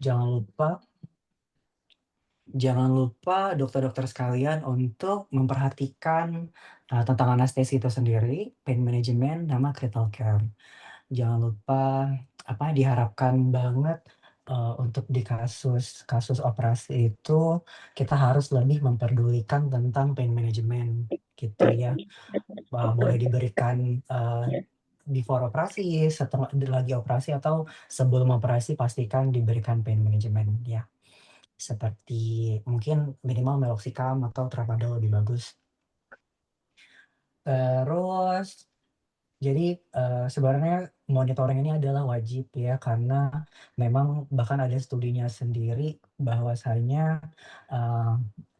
Jangan lupa jangan lupa dokter-dokter sekalian untuk memperhatikan, tentang anestesi itu sendiri, pain management, sama critical care. Jangan lupa, diharapkan banget, untuk di kasus kasus operasi itu kita harus lebih memperdulikan tentang pain management, gitu ya. Boleh diberikan, before operasi, setelah lagi operasi, atau sebelum operasi pastikan diberikan pain management ya. Seperti mungkin minimal meloxicam atau tramadol lebih bagus. Terus jadi, sebenarnya monitoring ini adalah wajib ya, karena memang bahkan ada studinya sendiri bahwasanya, eee,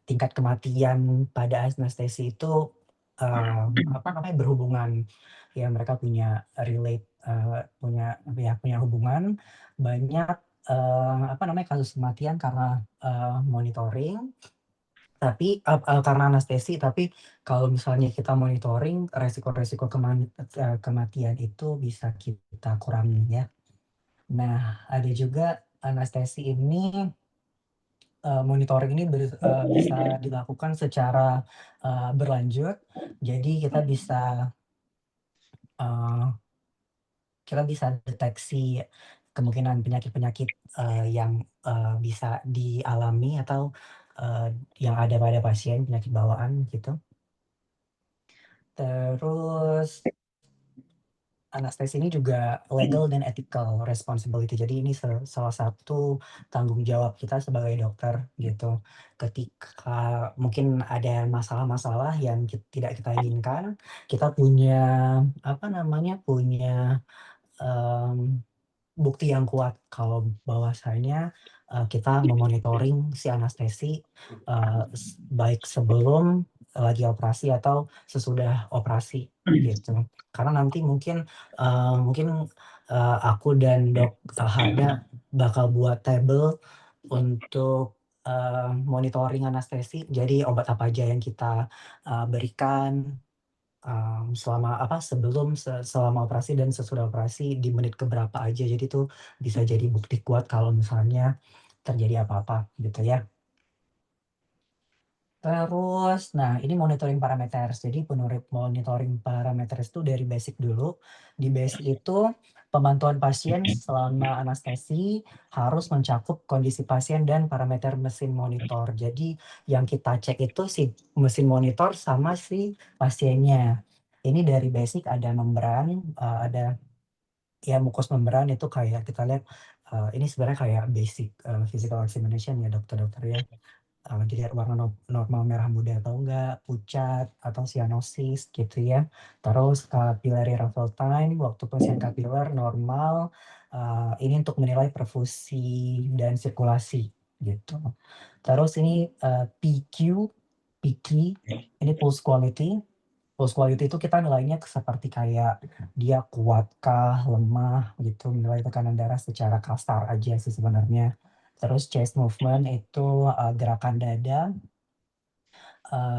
tingkat kematian pada anestesi itu, berhubungan. Ya mereka punya relate, punya hubungan banyak, kasus kematian karena, monitoring, tapi, karena anestesi, tapi kalau misalnya kita monitoring resiko-resiko kematian itu bisa kita kurangi ya. Nah, ada juga anestesi ini, monitoring ini bisa dilakukan secara, berlanjut. Jadi eee, kita bisa deteksi kemungkinan penyakit-penyakit, yang, bisa dialami atau, yang ada pada pasien, penyakit bawaan gitu. Terus anestesi ini juga legal dan ethical responsibility. Jadi ini salah satu tanggung jawab kita sebagai dokter gitu. Ketika mungkin ada masalah-masalah yang tidak kita inginkan, kita punya, mmm bukti yang kuat kalau bahwasanya, kita memonitoring si anestesi, baik sebelum, lagi operasi atau sesudah operasi, gitu. Karena nanti aku dan Hana bakal buat tabel untuk, monitoring anestesi. Jadi obat apa aja yang kita, berikan, selama operasi dan sesudah operasi di menit ke berapa aja. Jadi itu bisa jadi bukti kuat kalau misalnya terjadi apa-apa gitu ya. Terus, nah ini monitoring parameters. Jadi monitoring parameters itu dari basic dulu. Di basic itu pemantauan pasien selama anestesi harus mencakup kondisi pasien dan parameter mesin monitor. Jadi yang kita cek itu si mesin monitor sama si pasiennya. Ini dari basic ada membran, ada ya mucous membran itu kayak kita lihat, ini sebenarnya kayak basic, physical examination ya dokter-dokter ya. Dilihat warna normal merah muda atau enggak, pucat, atau cyanosis gitu ya. Terus capillary refill time, waktu pengisian kapiler normal, ini untuk menilai perfusi dan sirkulasi gitu. Terus ini, PQ, ini pulse quality. Pulse quality itu kita nilainya seperti kayak dia kuatkah, lemah gitu, nilai tekanan darah secara kasar aja sih sebenarnya. Terus chest movement itu, gerakan dada,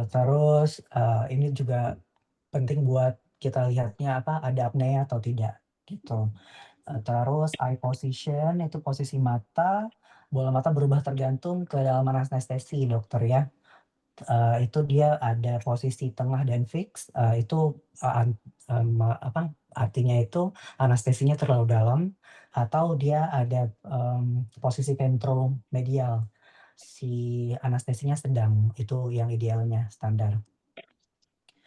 terus, ini juga penting buat kita lihatnya ada apnea atau tidak, gitu. Terus eye position itu posisi mata, bola mata berubah tergantung kedalaman anestesi dokter ya. Itu dia ada posisi tengah dan fix, itu, artinya itu anestesinya terlalu dalam atau dia ada, posisi ventromedial, si anestesinya sedang, itu yang idealnya, standar.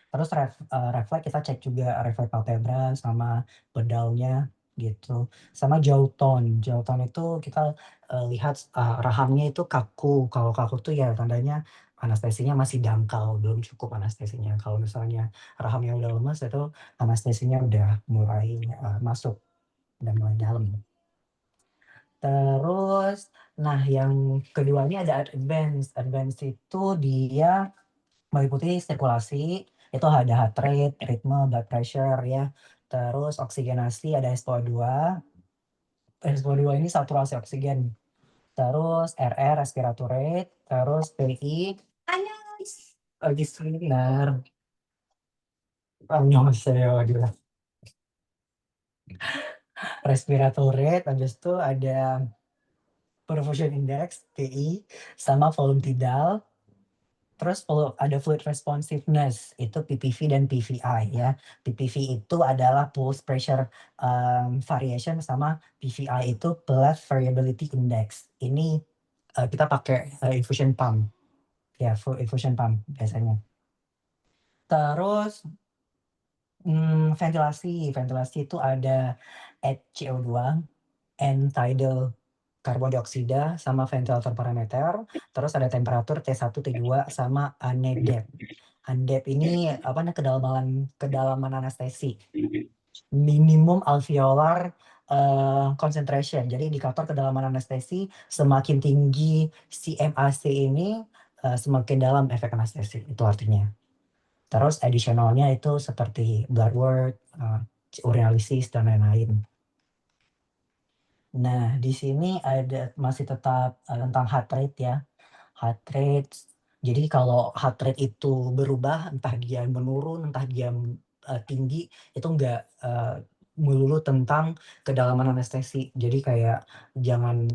Terus refleks kita cek juga refleks palpebra sama pedalnya gitu, sama jaw tone. Jaw tone itu kita, lihat, rahamnya itu kaku, kalau kaku tuh ya tandanya anestesinya masih dangkal, belum cukup anestesinya. Kalau misalnya rahamnya udah lemes itu anestesinya udah mulai, masuk, udah mulai dalam. Terus, nah yang kedua ini ada advance. Advance itu dia meliputi sirkulasi, itu ada heart rate, ritme, blood pressure ya, terus oksigenasi ada SpO2. SpO2 ini saturasi oksigen, terus RR, respiratory rate, terus PI, lagi sebentar, annyeonghaseyo gitu. Respiratory rate, habis itu ada perfusion index (PI) sama volume tidal. Terus ada fluid responsiveness, itu PPV dan PVI ya. PPV itu adalah pulse pressure variation, sama PVI itu blood variability index. Ini kita pakai infusion pump ya, full infusion pump biasanya. Terus ventilasi itu ada HCO2, end-tidal karbon dioksida, sama ventilator parameter. Terus ada temperatur T1, T2, sama UNEDEP. UNEDEP ini apa nih, kedalaman anestesi. Minimum alveolar concentration. Jadi indikator kedalaman anestesi, semakin tinggi CMAC ini semakin dalam efek anestesi, itu artinya. Terus additionalnya itu seperti blood work, urinalysis, dan lain-lain. Nah, di sini masih tetap tentang heart rate ya. Heart rate, jadi kalau heart rate itu berubah, entah dia menurun, entah dia tinggi, itu enggak melulu tentang kedalaman anestesi. Jadi kayak jangan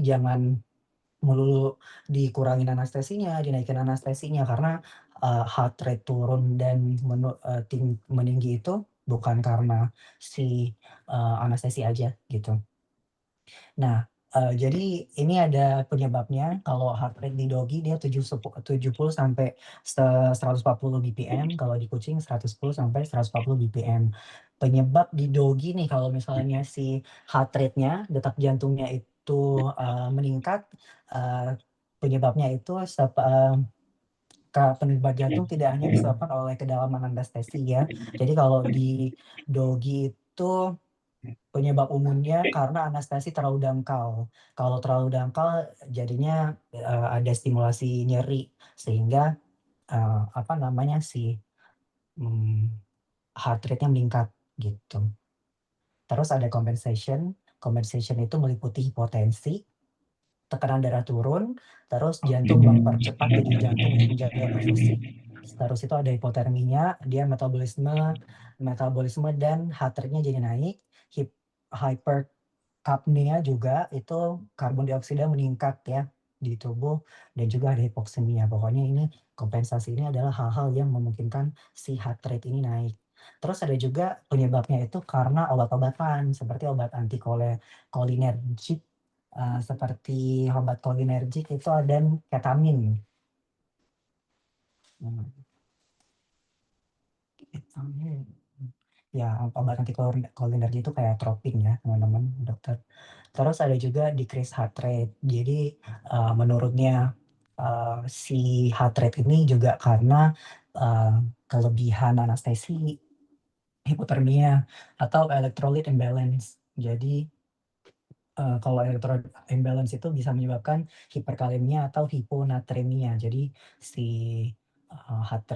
jangan melulu dikurangin anestesinya, dinaikin anestesinya, karena heart rate turun dan meninggi itu bukan karena si anestesi aja gitu. Nah, jadi ini ada penyebabnya. Kalau heart rate di doggy dia 70 sampai 140 BPM, kalau di kucing 110 sampai 140 BPM. Penyebab di doggy nih, kalau misalnya si heart rate-nya, detak jantungnya itu meningkat, penyebabnya itu penyebab jantung tidak hanya disebabkan oleh kedalaman anestesi ya. Jadi kalau di doggy itu penyebab umumnya karena anestesi terlalu dangkal. Kalau terlalu dangkal jadinya ada stimulasi nyeri, sehingga si heart rate-nya meningkat gitu. Terus ada compensation. Compensation itu meliputi hipotensi, tekanan darah turun, terus jantung mempercepat denyut jantung untuk menjaga perfusi. Terus itu ada hipotermia, dia metabolisme dan heart rate-nya jadi naik. Hypercapnia juga, itu karbon dioksida meningkat ya di tubuh, dan juga ada hipoksemia. Pokoknya ini kompensasi ini adalah hal-hal yang memungkinkan si heart rate ini naik. Terus ada juga penyebabnya itu karena obat-obatan, seperti obat antikolinergik. Seperti obat kolinergik itu ada ketamin. Ketamin. Ya, obat antikolinergik itu kayak atropin ya, teman-teman dokter. Terus ada juga decrease heart rate. Jadi menurutnya si heart rate ini juga karena kelebihan anestesi, hipotermia, atau electrolyte imbalance. Jadi kalau electrolyte imbalance itu bisa menyebabkan hiperkalemia atau hiponatremia. Jadi si heart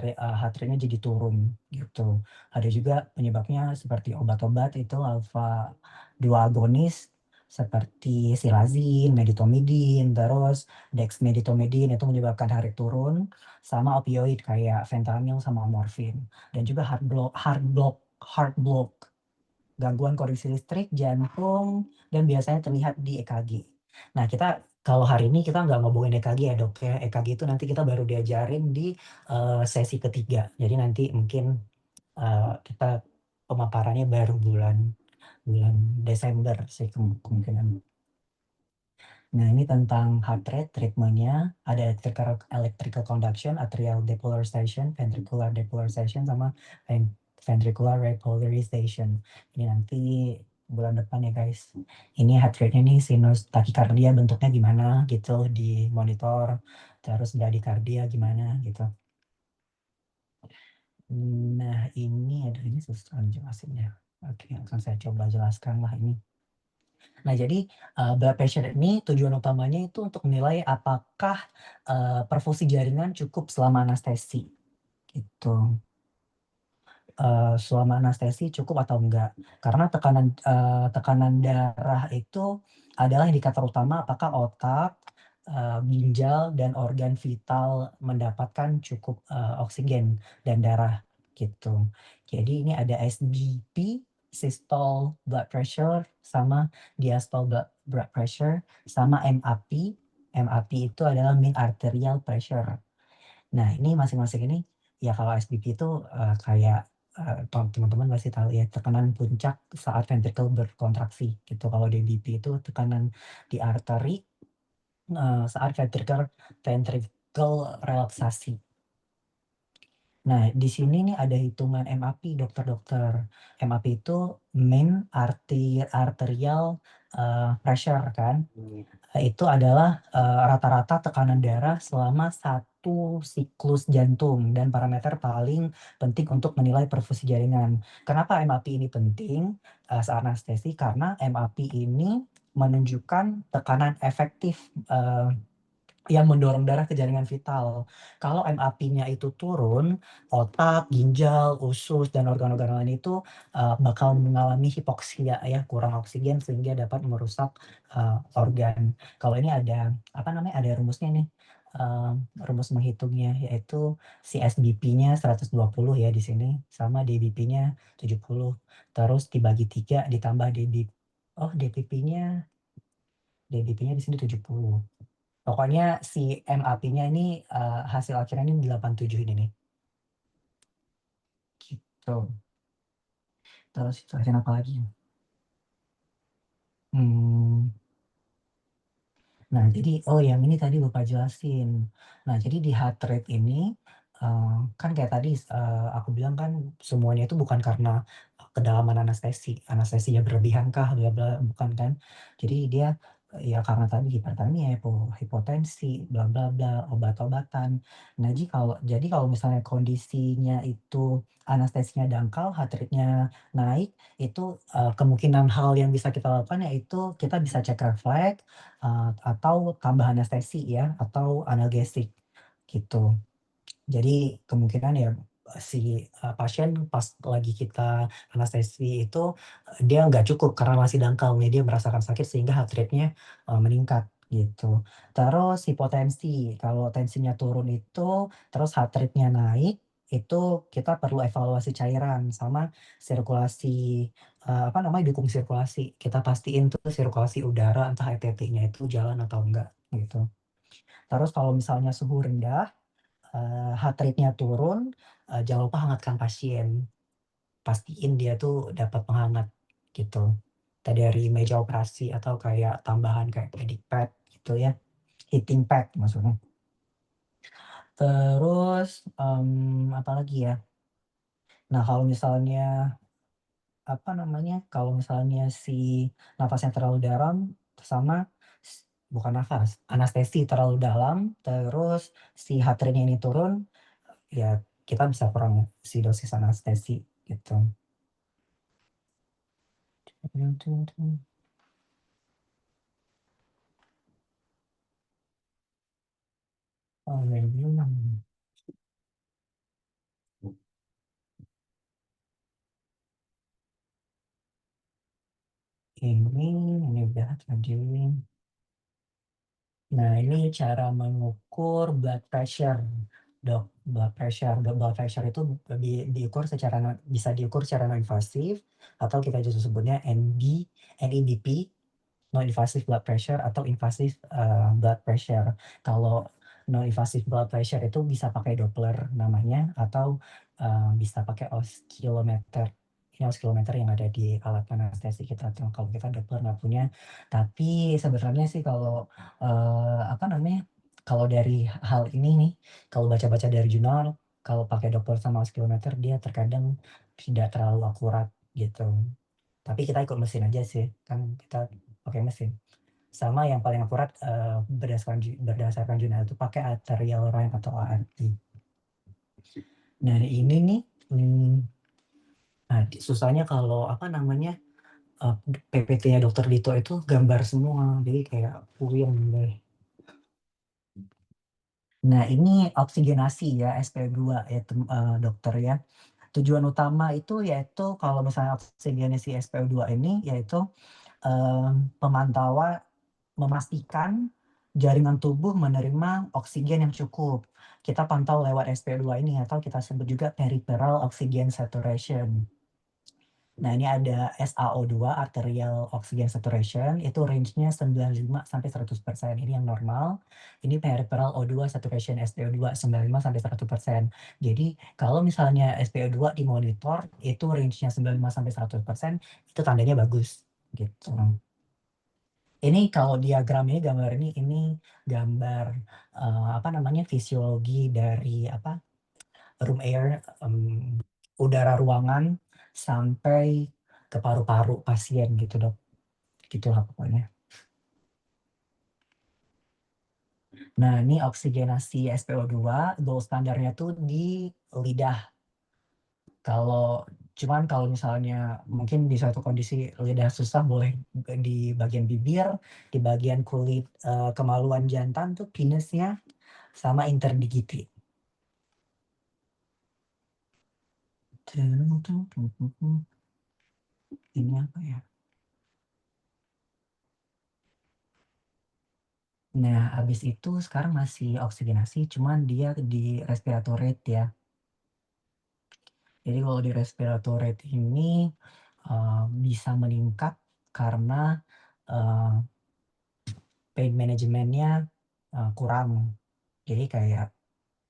rate-nya jadi turun gitu. Ada juga penyebabnya seperti obat-obat itu alpha 2 agonis seperti silazin, meditomidin, terus dexmedetomidin itu menyebabkan heart rate turun, sama opioid kayak fentanyl sama morfin. Dan juga heart block, gangguan kondisi listrik, jantung, dan biasanya terlihat di EKG. Nah, kalau hari ini kita nggak ngomongin EKG ya dok ya. EKG itu nanti kita baru diajarin di sesi ketiga. Jadi nanti mungkin kita pemaparannya baru bulan Desember sih kemungkinan. Nah, ini tentang heart rate treatmentnya. Ada electrical conduction, atrial depolarization, ventricular depolarization, sama ventricular repolarization. Ini nanti bulan depan ya guys. Ini heart rate-nya nih, sinus tachycardia bentuknya gimana gitu di monitor. Terus bradycardia gimana gitu. Nah, ini susah jelasinnya. Oke, langsung saya coba jelaskan lah ini. Nah, jadi blood pressure ini tujuan utamanya itu untuk menilai apakah perfusi jaringan cukup selama anestesi gitu. Selama anestesi cukup atau enggak. Karena tekanan darah itu adalah indikator utama apakah otak, ginjal, dan organ vital mendapatkan cukup oksigen dan darah gitu. Jadi ini ada SBP, systole blood pressure, sama diastole blood pressure, sama MAP. MAP itu adalah mean arterial pressure. Nah, ini masing-masing ini, ya kalau SBP itu, kayak, teman-teman pasti tahu ya, tekanan puncak saat ventricle berkontraksi gitu. Kalau DBP itu tekanan di arteri, saat ventricle relaksasi. Nah, di sini nih ada hitungan MAP dokter-dokter. MAP itu mean arterial, pressure kan. Itu adalah, rata-rata tekanan darah selama satu siklus jantung dan parameter paling penting untuk menilai perfusi jaringan. Kenapa MAP ini penting, saat anestesi? Karena MAP ini menunjukkan tekanan efektif, yang mendorong darah ke jaringan vital. Kalau MAP-nya itu turun, otak, ginjal, usus, dan organ-organ lain itu, bakal mengalami hipoksia ya, kurang oksigen sehingga dapat merusak, organ. Kalau ini ada, apa namanya, ada rumusnya nih, rumus menghitungnya, yaitu si SBP-nya 120 ya di sini, sama DBP-nya 70. Terus dibagi 3 ditambah DBP-nya di sini 70. Pokoknya si MAP-nya ini, hasil akhirnya ini 87 ini nih, gitu. Terus jelasin apa lagi? Mmm. Nah, jadi yang ini tadi lupa jelasin. Nah, jadi di heart rate ini, kan kayak tadi, aku bilang kan semuanya itu bukan karena kedalaman anestesi, anestesinya berlebihan kah, bla bla, bukan kan. Jadi dia, ya karena tadi hipertermia, hipotensi, bla bla bla, obat-obatan. Nah, jadi kalau misalnya kondisinya itu anestesinya dangkal, heart rate-nya naik, itu, kemungkinan hal yang bisa kita lakukan yaitu kita bisa cek refleks, atau tambah anestesi ya, atau analgesik, gitu. Jadi kemungkinan ya, si, pasien pas lagi kita anestesi itu, dia nggak cukup karena masih dangkal nih, dia merasakan sakit sehingga heart rate-nya, meningkat, gitu. Terus hipotensi, kalau tensinya turun itu, terus heart rate-nya naik, itu kita perlu evaluasi cairan sama sirkulasi, apa namanya, dukung sirkulasi. Kita pastiin tuh sirkulasi udara entah ETT-nya itu jalan atau enggak, gitu. Terus kalau misalnya suhu rendah, heart rate-nya turun, jangan lupa hangatkan pasien. Pastiin dia tuh dapat penghangat, gitu. Entah dari meja operasi atau kayak tambahan kayak pedic pad gitu ya, heating pad maksudnya. Terus, apalagi ya? Nah, kalau misalnya, apa namanya, kalau misalnya si nafasnya terlalu dalam sama bukan nafas, anestesi terlalu dalam, terus si heart rate-nya ini turun, ya kita bisa kurang si dosis anestesi gitu. Oh, ya, ini udah lanjutin. Nah, ini cara mengukur blood pressure, Dok. Blood pressure itu diukur bisa diukur secara non invasif atau kita juga sebutnya NIBP, non invasive blood pressure atau invasive, blood pressure. Kalau non invasive blood pressure itu bisa pakai Doppler namanya atau, bisa pakai oskilometer. Ini oskilometer yang ada di alat anestesi kita tuh, kalau kita Doppler nggak punya. Tapi sebenarnya sih kalau, apa namanya, kalau dari hal ini nih, kalau baca-baca dari jurnal, kalau pakai Doppler sama oskilometer dia terkadang tidak terlalu akurat gitu. Tapi kita ikut mesin aja sih, kan kita pakai mesin. Sama yang paling akurat, berdasarkan jurnal itu pakai arterial range atau ART. Nah, ini nih, susahnya kalau apa namanya, PPT-nya Dokter Dito itu gambar semua, jadi kayak puyeng deh. Nah, ini oksigenasi ya, SpO2 ya dokter ya. Tujuan utama itu yaitu kalau misalnya oksigenasi SpO2 ini yaitu, pemantauan memastikan jaringan tubuh menerima oksigen yang cukup. Kita pantau lewat SpO2 ini atau kita sebut juga peripheral oxygen saturation. Nah, ini ada SaO2, arterial oxygen saturation, itu range-nya 95 sampai 100%, ini yang normal. Ini peripheral O2 saturation SpO2 95 sampai 100%. Jadi kalau misalnya SpO2 dimonitor itu range-nya 95 sampai 100%, itu tandanya bagus, gitu. Ini kalau diagram ini, gambar ini gambar, apa namanya, fisiologi dari apa, room air, udara ruangan sampai ke paru-paru pasien gitu, Dok. Gitulah pokoknya. Nah, ini oksigenasi SpO2, gold standarnya tuh di lidah. Kalau misalnya mungkin di suatu kondisi lidah susah, boleh di bagian bibir, di bagian kulit, kemaluan jantan tuh pinusnya, sama interdigiti. Ini apa ya? Nah, habis itu sekarang masih oksigenasi, cuman dia di respiratory rate ya. Jadi kalau di respiratory rate ini, bisa meningkat karena, eee, pain management-nya, kurang. Jadi kayak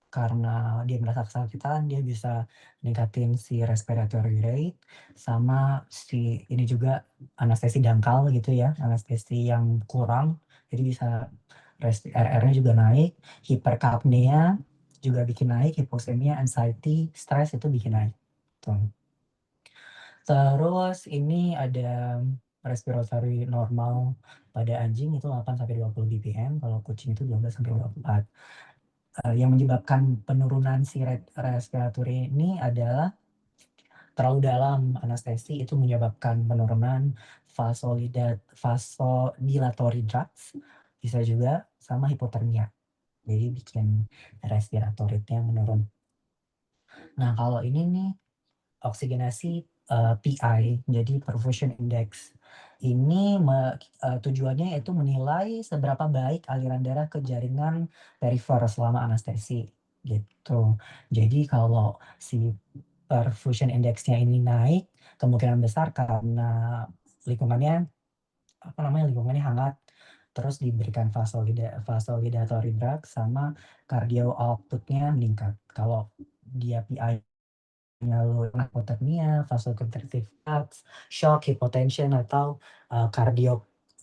karena dia merasa kesakitan, dia bisa ningkatin si respiratory rate, sama si ini juga anestesi dangkal gitu ya, anestesi yang kurang, jadi bisa RR-nya juga naik, hiperkapnia juga bikin naik, hipoxemia, anxiety, stres itu bikin naik, tuh. Terus ini ada respiratory normal pada anjing itu 8 sampai 20 BPM, kalau kucing itu 12 sampai 24. Yang menyebabkan penurunan si respiratory ini adalah terlalu dalam anestesi, itu menyebabkan penurunan vasodilatory drugs, bisa juga sama hipotermia. Jadi bikin respiratory rate-nya menurun. Nah, kalau ini nih oksigenasi, PI, jadi perfusion index. Ini tujuannya yaitu menilai seberapa baik aliran darah ke jaringan perifer selama anestesi, gitu. Jadi kalau si perfusion index-nya ini naik, kemungkinan besar karena lingkungannya, apa namanya, lingkungannya hangat, terus diberikan vasodilatory drug sama cardio output-nya meningkat. Kalau dia PI lalu hipotermia, vasoconstrictive shocks, shock, hypotension, atau,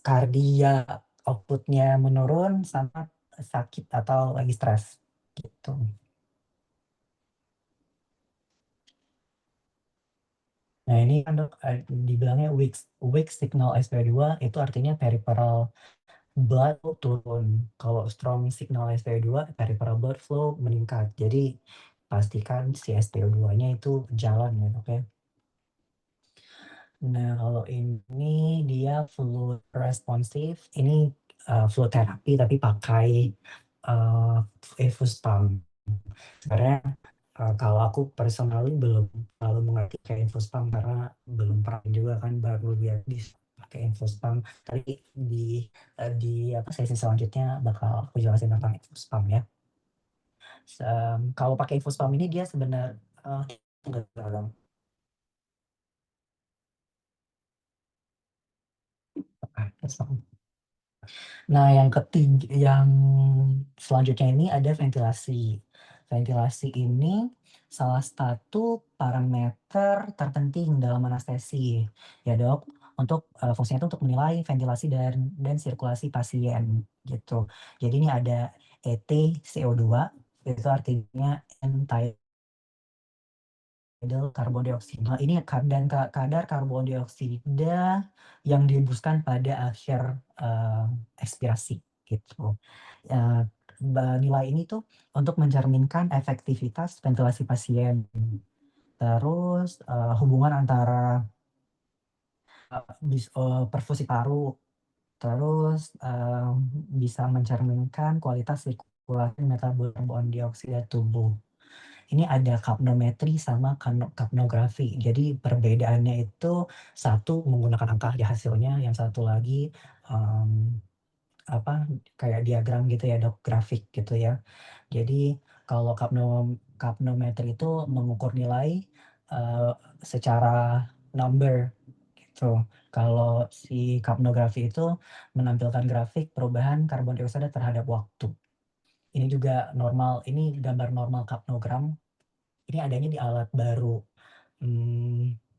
kardia output-nya menurun sama sakit atau lagi stres, gitu. Nah, ini kan, Dok, dibilangnya weak signal SpO2 itu artinya peripheral blood flow turun. Kalau strong signal SpO2, peripheral blood flow meningkat. Jadi pastikan si SpO2-nya itu jalan ya, Dok, ya. Nah, kalau ini dia fluid responsif, ini, fluid terapi tapi pakai, infus pump. Sebenarnya, kalau aku personally belum terlalu mengerti kayak infus pump karena belum pernah juga kan, baru lihat pakai infus pump. Tapi di sesi selanjutnya bakal aku jelasin tentang infus pump ya. Kalau pakai infus pump ini dia enggak, enggak. Nah, yang selanjutnya ini ada ventilasi. Ventilasi ini salah satu parameter terpenting dalam anestesi, ya, Dok. Fungsinya itu untuk menilai ventilasi dan sirkulasi pasien, gitu. Jadi ini ada EtCO2, itu artinya idle karbon dioksida. Ini kadar karbon dioksida yang dihembuskan pada akhir, ekspirasi, gitu. Eee, Nilai ini tuh untuk mencerminkan efektivitas ventilasi pasien. Terus, hubungan antara, perfusi paru, terus, bisa mencerminkan kualitas sirkulasi metabol karbon dioksida tubuh. Ini ada capnometri sama capnography. Jadi perbedaannya itu, satu menggunakan angka aja hasilnya, yang satu lagi, mmm, kayak diagram gitu ya, Dok, grafik gitu ya. Jadi kalau capnometri itu mengukur nilai, eee, secara number gitu. Kalau si kapnografi itu menampilkan grafik perubahan karbon dioksida terhadap waktu. Ini juga normal, ini gambar normal kapnogram. Ini adanya di alat baru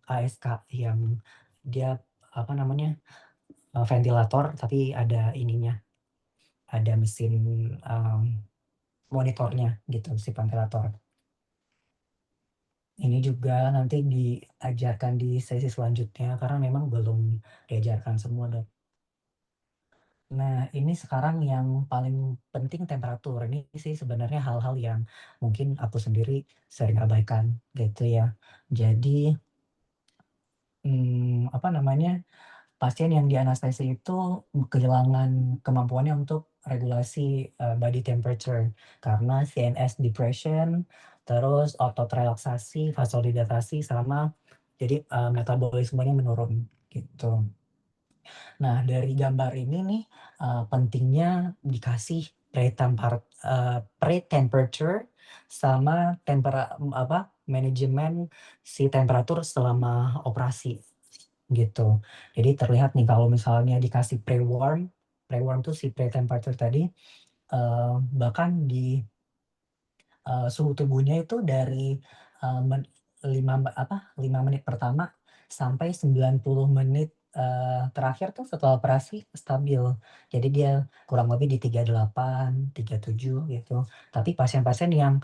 ASK yang dia apa namanya ventilator tapi ada ininya, ada mesin monitornya gitu si ventilator. Ini juga nanti diajarkan di sesi selanjutnya karena memang belum diajarkan semua dok. Nah ini sekarang yang paling penting temperatur. Ini sih sebenarnya hal-hal yang mungkin aku sendiri sering abaikan gitu ya. Jadi apa namanya pasien yang dianestesi itu kehilangan kemampuannya untuk regulasi body temperature karena CNS depression, terus otot relaksasi, vasodilatasi sama jadi metabolismenya menurun gitu. Nah dari gambar ini nih pentingnya dikasih pre-temperature sama manajemen si temperatur selama operasi gitu. Jadi terlihat nih kalau misalnya dikasih pre-warm, pre-warm tuh si pre-temperature tadi, bahkan di suhu tubuhnya itu dari 5 menit pertama sampai 90 menit terakhir tuh setelah operasi stabil. Jadi dia kurang lebih di 38, 37 gitu. Tapi pasien-pasien yang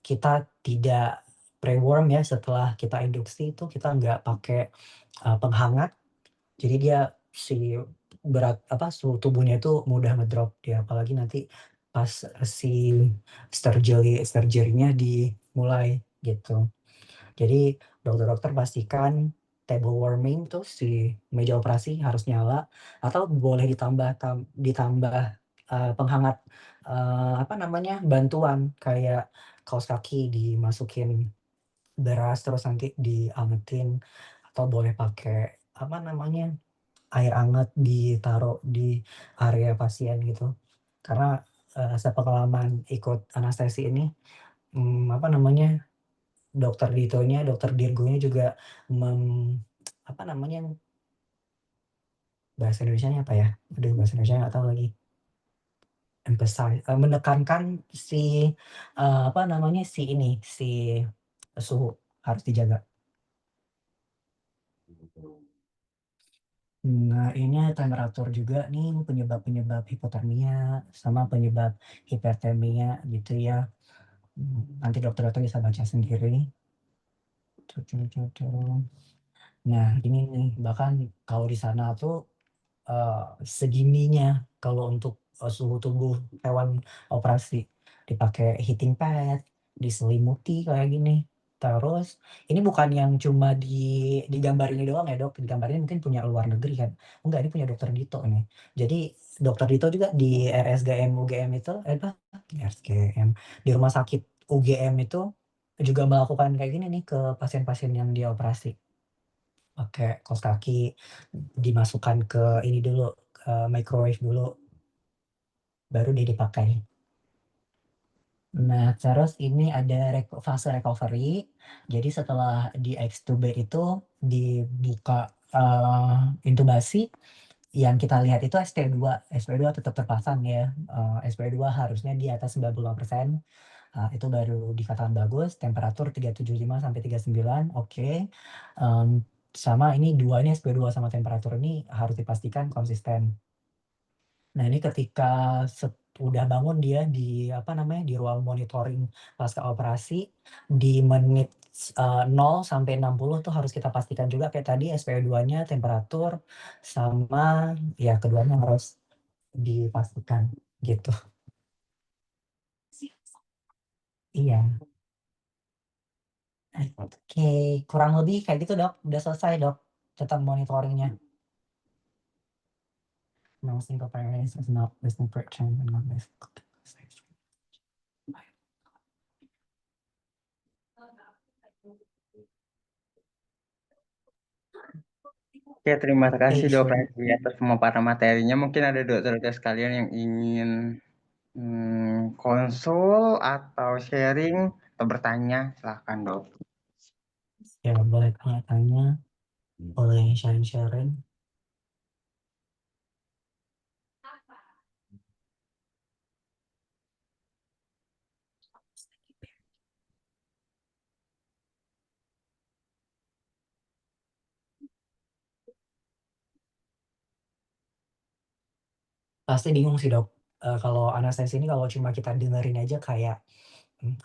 kita tidak pre-warm ya setelah kita induksi itu kita nggak pakai penghangat. Jadi dia suhu tubuhnya itu mudah ngedrop dia, apalagi nanti pas si surgery-nya dimulai gitu. Jadi dokter-dokter pastikan table warming tuh si meja operasi harus nyala atau boleh ditambah penghangat bantuan kayak kaos kaki dimasukin beras terus nanti diangetin atau boleh pakai air hangat ditaruh di area pasien gitu. Karena sepengalaman ikut anestesi ini dokter Dirgonya juga bahasa Indonesianya apa ya? Aduh bahasa Indonesia nggak tahu lagi. Menekankan si suhu harus dijaga. Nah, ini temperatur juga nih penyebab-penyebab hipotermia sama penyebab hipertermia gitu ya. Nanti dokter-dokter bisa baca sendiri. Nah, ini nih bahkan kalau di sana tuh segininya kalau untuk suhu tubuh hewan operasi dipakai heating pad, diselimuti kayak gini. Terus ini bukan yang cuma di gambar ini doang ya dok, di gambar ini mungkin punya luar negeri kan. Enggak, ini punya dokter Dito nih. Jadi dokter Dito juga di RSGM UGM itu, RSGM, di rumah sakit UGM itu juga melakukan kayak gini nih ke pasien-pasien yang dia operasi. Pakai kaos kaki, dimasukkan ke ini dulu, microwave dulu, baru dia dipakai. Nah, terus ini ada fase recovery. Jadi setelah di-extubate itu dibuka intubasi, yang kita lihat itu SpO2. SpO2 tetap terpasang ya. SpO2 harusnya di atas 95%. Itu baru dikatakan bagus. Temperatur 375 sampai 39, oke. Sama ini dua ini SpO2 sama temperatur ini harus dipastikan konsisten. Nah, ini ketika udah bangun dia di ruang monitoring pasca operasi di menit 0 sampai 60 tuh harus kita pastikan juga kayak tadi SpO2-nya, temperatur, sama ya keduanya harus dipastikan gitu. Iya. Oke, kurang lebih kayak gitu dok. Udah selesai dok. Tetap monitoringnya. No single parent is not listening per and not listening. Oke, terima kasih Oke, Dok sure. Rezi atas pemaparan materinya. Mungkin ada dokter-dokter sekalian yang ingin konsul atau sharing atau bertanya, silahkan Dok. Ya boleh tanya-tanya, boleh sharing-sharing. Pasti bingung sih Dok, kalau anestesi ini kalau cuma kita dengerin aja kayak,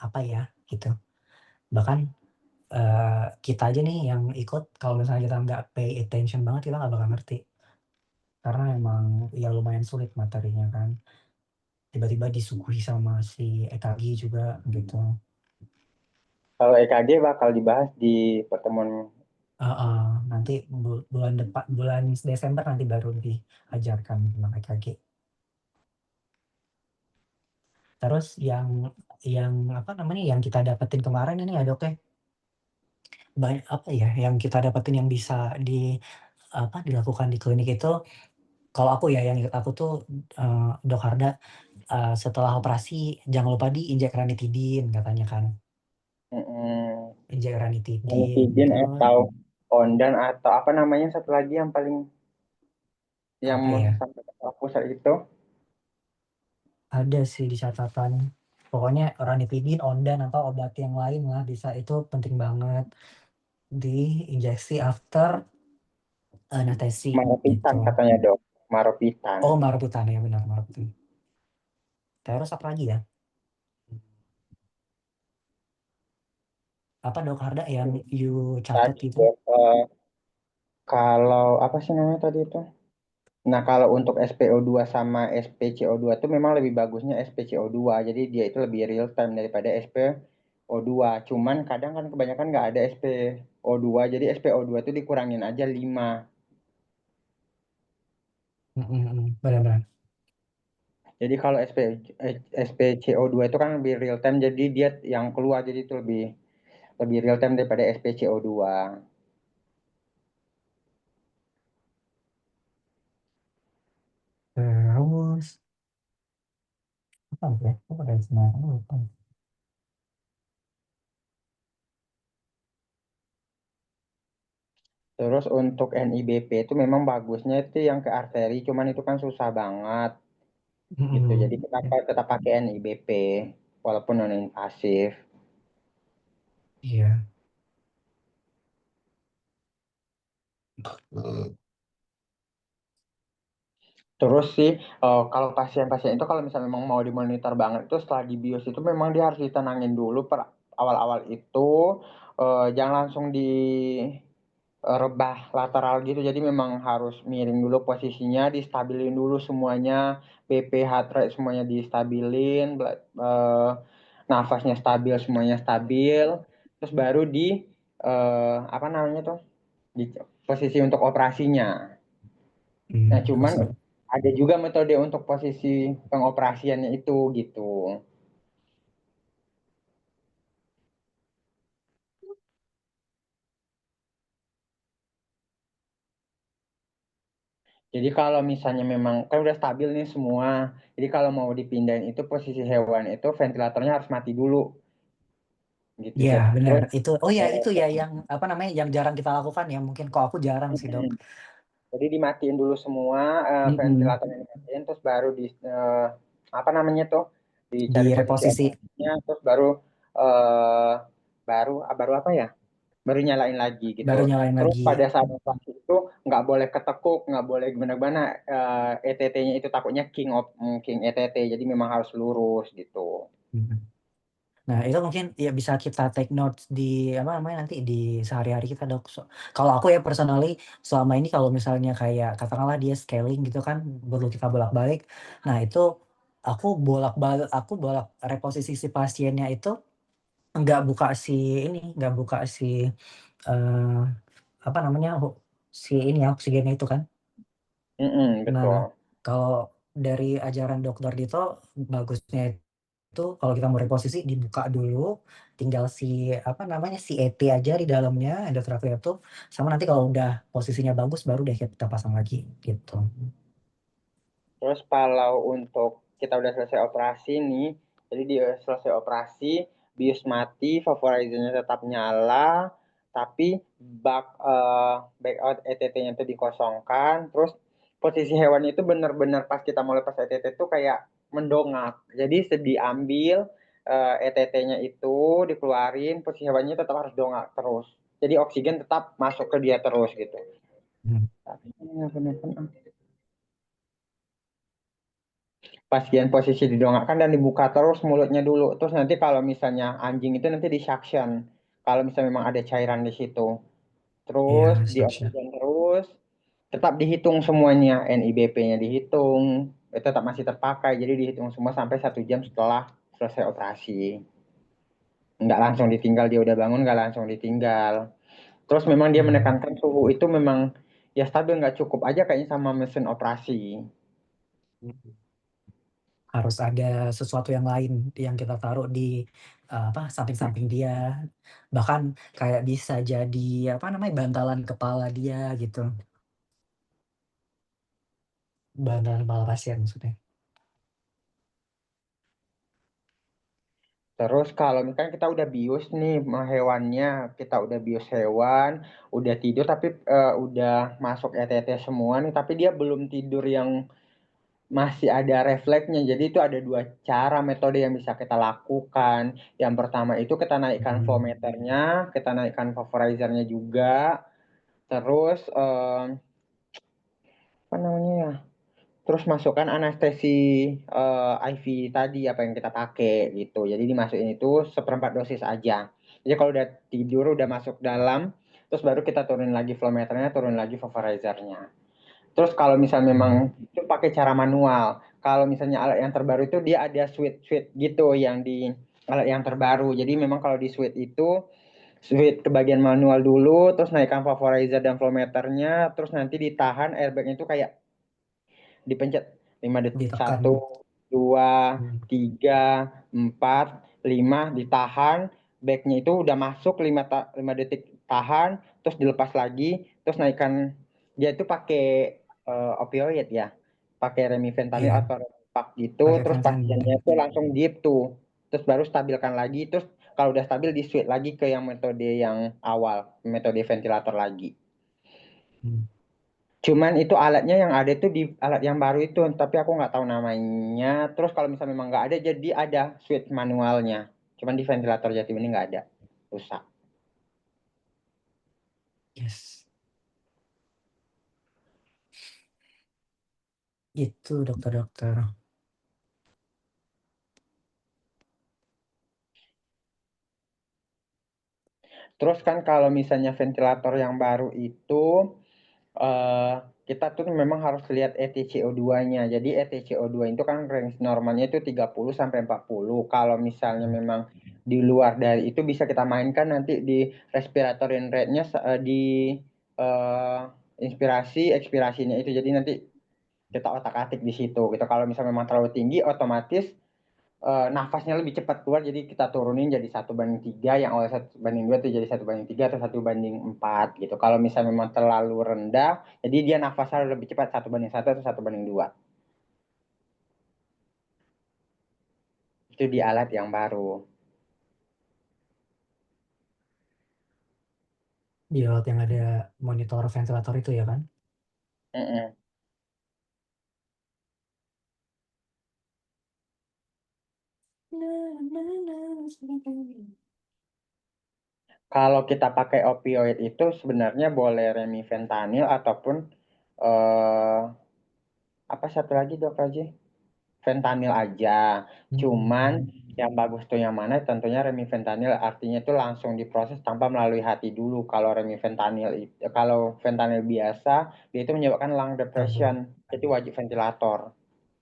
apa ya, gitu. Bahkan, kita aja nih yang ikut kalau misalnya kita nggak pay attention banget, kita nggak bakal ngerti. Karena emang ya lumayan sulit materinya kan. Tiba-tiba disuguhi sama si EKG juga gitu. Kalau EKG bakal dibahas di pertemuan. Heeh, nanti bulan Desember nanti baru diajarkan tentang EKG. Terus yang apa namanya, yang kita dapetin kemarin ini ya Dok ya, apa ya, yang kita dapetin yang bisa dilakukan di klinik itu, kalau aku ya, yang inget aku tuh, Dok Harda, setelah operasi jangan lupa diinjek ranitidin katanya kan, Mm-mm. injek ranitidin, Ranitidin terus atau Ondan atau apa namanya satu lagi yang paling yang apa ya, sampai ke pusat itu. ada sih di catatan. Pokoknya ranitidin, Ondan, atau obat yang lain lah bisa, itu penting banget diinjeksi after anestesi Maropitan gitu. katanya dok. Maropitan. Oh, Maropitan ya, benar Maropitan. Terus apa lagi ya? Apa Dok Harda yang you catat Tadi itu? dok, kalau apa sih namanya tadi itu? Nah, kalau untuk SPO2 sama SPCO2 itu memang lebih bagusnya SPCO2. Jadi dia itu lebih real time daripada SPO2. Cuman kadang kan kebanyakan nggak ada SPO2. Jadi SPO2 itu dikurangin aja 5. Benar-benar. Jadi kalau SPCO2 itu kan lebih real time. Jadi dia yang keluar jadi itu lebih lebih real time daripada SPCO2. Terus apa ya? Apa dari sebenarnya lupa. Terus untuk NIBP itu memang bagusnya itu yang ke arteri, cuman itu kan susah banget gitu. Jadi kita Ya, tetap pakai NIBP walaupun non invasif. iya. Terus sih kalau pasien-pasien itu kalau misalnya memang mau dimonitor banget itu setelah dibius itu memang dia harus ditenangin dulu per awal-awal itu, jangan langsung di rebah lateral gitu. Jadi memang harus miring dulu posisinya, distabilin dulu semuanya, BP, heart rate semuanya distabilin, nafasnya stabil, semuanya stabil. Terus baru di apa namanya tuh? Di posisi untuk operasinya. Nah, cuman Terus ada juga metode untuk posisi pengoperasiannya itu gitu. Jadi kalau misalnya memang kan udah stabil nih semua, jadi kalau mau dipindahin itu posisi hewan itu ventilatornya harus mati dulu gitu. iya benar. Terus Itu oh ya itu ya eh, yang apa namanya, yang jarang kita lakukan ya, mungkin kok aku jarang sih Dok. jadi dimatiin dulu semua, Mm-mm. ventilatornya dimatiin, terus baru di apa namanya tuh dicari Di posisi reposisi operasinya, terus baru eh, baru apa ya? Baru nyalain lagi gitu. baru nyalain Terus lagi. pada saat operasi itu nggak boleh ketekuk, nggak boleh gimana-gimana. ETT-nya itu takutnya king ETT, jadi memang harus lurus gitu. Mm. Nah, itu mungkin ya bisa kita take notes di apa namanya, nanti di sehari-hari kita Dok. Kalau aku ya personally selama ini kalau misalnya kayak katakanlah dia scaling gitu kan, perlu kita bolak-balik. Nah, itu aku bolak reposisi si pasiennya itu nggak buka si nggak buka si, eee, apa namanya, si ini ya, oksigennya itu kan. Mm-mm, Nah, betul. kalau dari ajaran Dokter Dito, bagusnya itu kalau kita mau reposisi dibuka dulu, tinggal si, apa namanya, si ET aja di dalamnya, endotracheotom, sama nanti kalau udah posisinya bagus baru deh kita pasang lagi, gitu. Terus kalau untuk kita udah selesai operasi nih, jadi dia selesai operasi, bius mati, vaporizernya tetap nyala, tapi backout ETT-nya itu dikosongkan, terus posisi hewan itu benar-benar pas kita mau lepas ETT itu kayak mendongak. Jadi diambil ETT-nya itu dikeluarin, posisi hewannya tetap harus dongak terus. Jadi oksigen tetap masuk ke dia terus gitu. Hmm. Tapi ya benar-benar pasien posisi didongakkan dan dibuka terus mulutnya dulu. Terus nanti kalau misalnya anjing itu nanti di suction. Kalau misalnya memang ada cairan di situ. Terus Iya, di suction. oksigen terus, tetap dihitung semuanya. NIBP-nya dihitung, itu tetap masih terpakai. Jadi dihitung semua sampai 1 jam setelah selesai operasi. Nggak langsung ditinggal, dia udah bangun nggak langsung ditinggal. Terus memang dia Hmm. menekankan suhu itu memang ya stabil, nggak cukup aja kayaknya sama mesin operasi. Harus ada sesuatu yang lain yang kita taruh di, apa, samping-samping dia. Bahkan kayak bisa jadi, apa namanya, bantalan kepala dia gitu. Bantalan kepala pasien maksudnya. Terus kalau misalnya kita udah bius nih sama hewannya, kita udah bius hewan, udah tidur tapi udah masuk ETT semua nih, tapi dia belum tidur yang masih ada refleksnya. Jadi itu ada dua cara metode yang bisa kita lakukan. Yang pertama itu kita naikkan flow Hmm. meternya, kita naikkan vaporizernya juga. Terus apa namanya ya? Terus masukkan anestesi IV tadi apa yang kita pakai gitu. Jadi dimasukin itu seperempat dosis aja. Jadi kalau udah tidur, udah masuk dalam, terus baru kita turunin lagi flow meternya, turun lagi vaporizernya. Terus kalau misalnya memang Hmm. itu pakai cara manual. Kalau misalnya alat yang terbaru itu dia ada switch-switch gitu yang di alat yang terbaru. Jadi memang kalau di switch itu switch ke bagian manual dulu, terus naikkan vaporizer dan flow meternya, terus nanti ditahan airbagnya itu kayak dipencet 5 detik, Ditekan. 1, 2, Hmm. 3, 4, 5, ditahan, backnya itu udah masuk 5 detik, tahan, terus dilepas lagi, terus naikkan. Dia itu pakai opioid ya, pakai remifentanil Iya, atau Remepak gitu, pakai terus fentanyl pasiennya dia. itu langsung deep tuh, terus baru stabilkan lagi, terus kalau udah stabil di switch lagi ke yang metode yang awal, metode ventilator lagi. Hmm. Cuman itu alatnya yang ada itu di alat yang baru itu, tapi aku nggak tahu namanya. Terus kalau misalnya memang nggak ada, jadi ada switch manualnya. Cuman di ventilator Jatim ini nggak ada, rusak. Yes. Itu dokter-dokter. Terus kan kalau misalnya ventilator yang baru itu eh, kita tuh memang harus lihat ETCO2-nya. Jadi ETCO2 itu kan range normalnya itu 30 sampai 40. Kalau misalnya memang di luar dari itu bisa kita mainkan nanti di respiratory rate-nya di eh, inspirasi ekspirasinya itu. Jadi nanti kita otak-atik di situ gitu. Kalau misalnya memang terlalu tinggi otomatis nafasnya lebih cepat keluar, jadi kita turunin jadi 1:3, yang oleh 1:2 itu jadi 1:3 atau 1:4 gitu. Kalau misalnya memang terlalu rendah, jadi dia nafasnya lebih cepat 1:1 atau 1:2. Itu di alat yang baru. Di laut yang ada monitor ventilator itu ya kan? Mm-mm. Kalau kita pakai opioid itu sebenarnya boleh remifentanil ataupun eh, apa satu lagi dok aja? Fentanyl aja. Cuman Hmm. yang bagus tuh yang mana? Tentunya remifentanil artinya itu langsung diproses tanpa melalui hati dulu. Kalau remifentanil itu, kalau fentanyl biasa, dia itu menyebabkan lung depression. Tabung. Jadi wajib ventilator.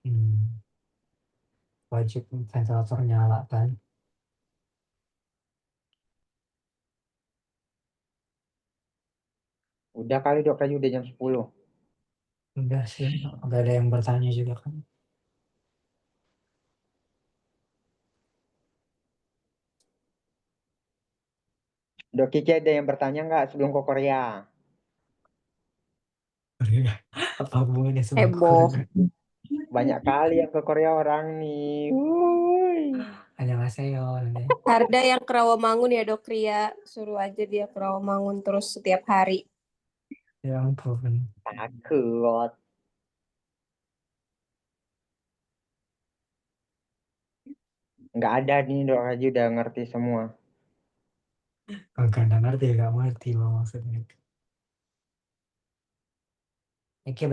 Hmm. Wajib ventilator nyala kan? Udah kali dok, aja udah jam 10. Enggak sih, nggak ada yang bertanya juga kan? Dok Kiki ada yang bertanya nggak sebelum ke Korea? Apa hubungannya sebelum ke Heboh. Korea? Banyak kali yang ke Korea orang nih. Wuih. Annyeonghaseyo nanti. Harda yang ke Rawamangun ya Dok Ria, suruh aja dia ke Rawamangun terus setiap hari. Ya ampun. Takut. Nggak ada nih, Dok Haji udah ngerti semua. Kagak ngerti, gak ngerti lo maksudnya. Oke,